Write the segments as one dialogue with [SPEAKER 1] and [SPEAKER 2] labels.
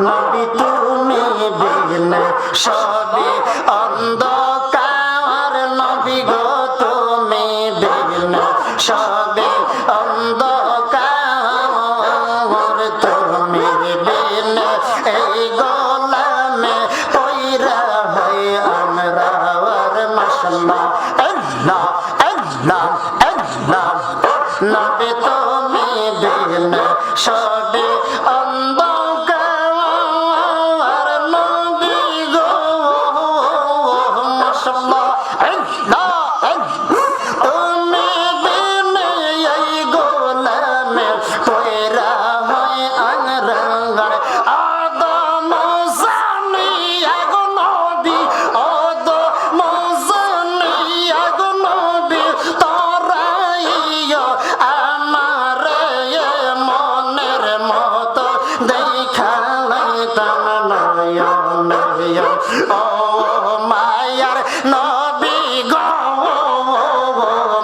[SPEAKER 1] নবী তুমি বিনে সবে অন্ধকার, নবী গো তুমি বিনে সবে অন্ধকার, তুমি বিনে এই গোলামে পয়রা হয় আমরা আর মাশাআল্লাহ। আল্লাহ আল্লাহ আল্লাহ নবী তুমি বিনে সবে অন্ধকার, নবী গো মাশাআল্লাহ। আল্লাহ তুমি বিনে এই গোলামে পয়রা হয় আমরা আদম জানিয়া গো নবী, আদম জানিয়া গো নবী তরাইয়া আমার মনের মতো দেখাইতাম নয়ন। ও মায়ার নবী গো,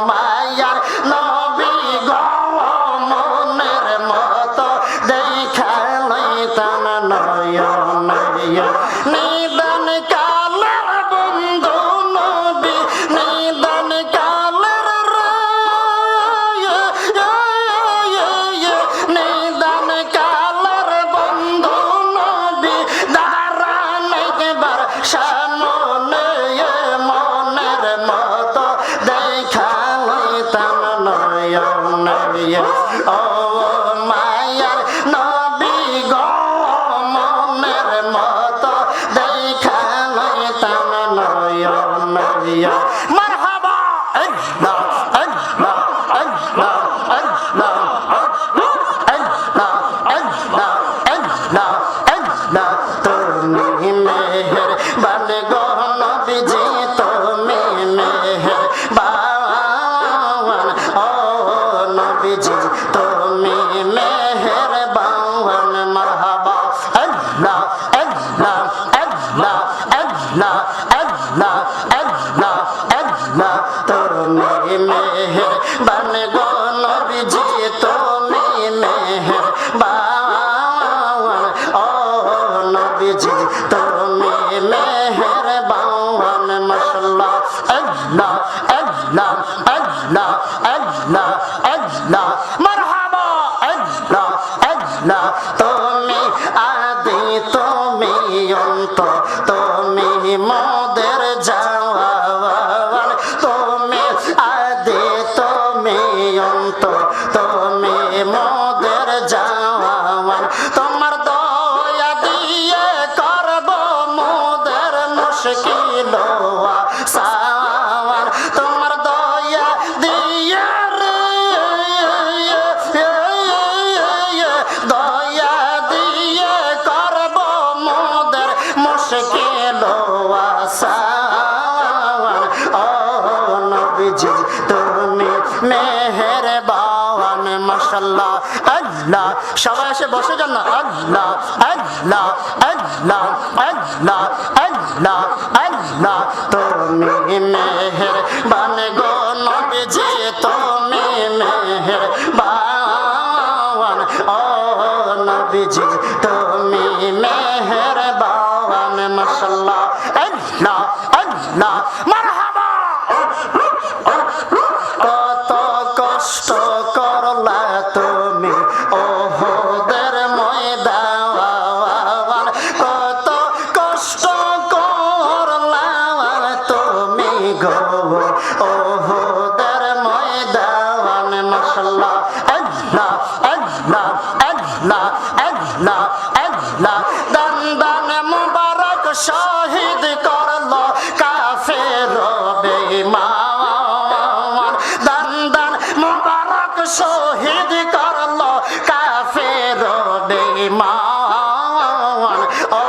[SPEAKER 1] মায়ার নবী গো, মনের মতো দেখাইতাম নয়ন। নিদান কালের বন্ধু নবী, নিদান কালের নিদান কালের বন্ধু নবী, দাঁড়ান একবার সামনে মনের মতো দেখাইতাম নয়ন। ও মায়ার নবী গো, মনের মতো দেখাইতাম নয়ন। মারহাবা আল্লাহ আল্লাহ আল্লাহ আল্লাহ আল্লাহ আল্লাহ আল্লাহ আল্লাহ তুমি মেহেরবান গো নবীজি, তুমি মেহেরবান। ও নবীজি তুমি মেহেরবান। মারহাবা আল্লাহ আল্লাহ আল্লাহ আল্লাহ আল্লাহ আল্লাহ আল্লাহ তুমি মেহেরবান গো নবীজি, তুমি মেহেরবান। ও নবীজি তুমি মেহেরবান। মাশাআল্লাহ আল্লাহ আল্লাহ আল্লাহ আল্লাহ আল্লাহ মারহাবা আল্লাহ আল্লাহ তুমি আদি তুমি অন্ত, তুমি মোদের জাওয়ান, তুমি আদি তুমি অন্ত, তুমি মোদের জাওয়ান। তোমার দয়া দিয়ে করব মোদের মুশকিল আসান, তোমার দয়া দিয়ে দয়া দিয়ে করব মোদের মুশকিল আসান। ও নবীজি তুমি মেহেরবান। মাশাআল্লাহ আল্লাহ সবাই এসে বসে যান না। আল্লাহ আল্লাহ আল্লাহ আল্লাহ আল্লাহ আল্লাহ তুমি মেহেরবান গো নবীজি, তুমি মেহেরবান। ও নবীজি তুমি মেহেরবান। মাশাআল্লাহ আল্লাহ আল্লাহ মারহাবা। কত কষ্ট করলা তুমি ওহদের ময়দান, কত কষ্ট করলা তুমি গো ওহদের ময়দান। মাশাআল্লাহ আল্লাহ আল্লাহ আল্লাহ আল্লাহ আল্লাহ দান দান মুবারক শহীদ করলো কাফের বেঈমান, দান দান মুবারক শহীদ করলো কাফের বেঈমান। ও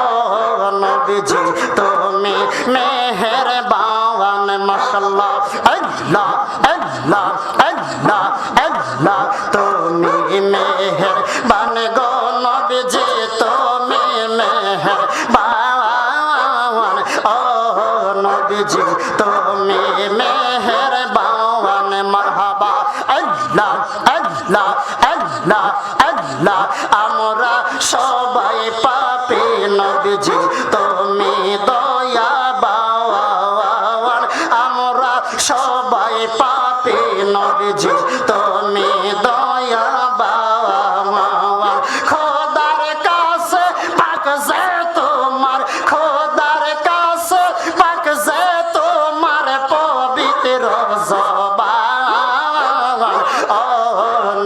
[SPEAKER 1] নবীজি তুমি মেহেরবান। মাশাআল্লাহ আল্লাহ আল্লাহ আল্লাহ আল্লাহ তুমি মেহেরবান গো নবীজি, তুমি মেহেরবান। ও নবীজি তুমি মেহেরবান। মারহাবা আল্লাহ আল্লাহ আল্লাহ আল্লাহ আমরা সব সবাই পাপী নবীজি তুমি দয়াবান আমরা সবাই পাপী নবীজি তুমি দয়াবান খোদার কাছে পাক যে তোমার খোদার কাছে পাক যে তোমার পবিত্র জবান ও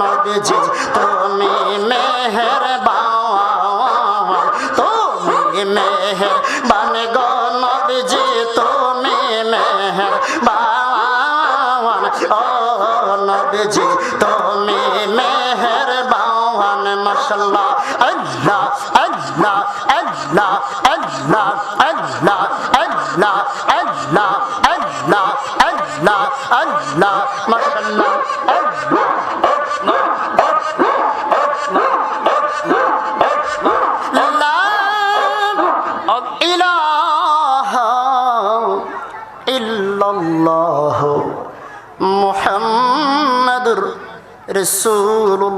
[SPEAKER 1] নবীজি তুমি মেহেরবান তুমি মেহেরবান গো নবীজি তুমি মেহেরবান ও নবীজি তুমি মেহেরবান মাশাআল্লাহ আল্লাহ আল্লাহ আল্লাহ আল্লাহ আল্লাহ আল্লাহ আল্লাহ আল্লাহ আল্লাহ আল্লাহ মাশাআল্লাহ আল্লাহ ইল্লাল্লাহু মুহাম্মাদুর রাসূলুল্লাহ।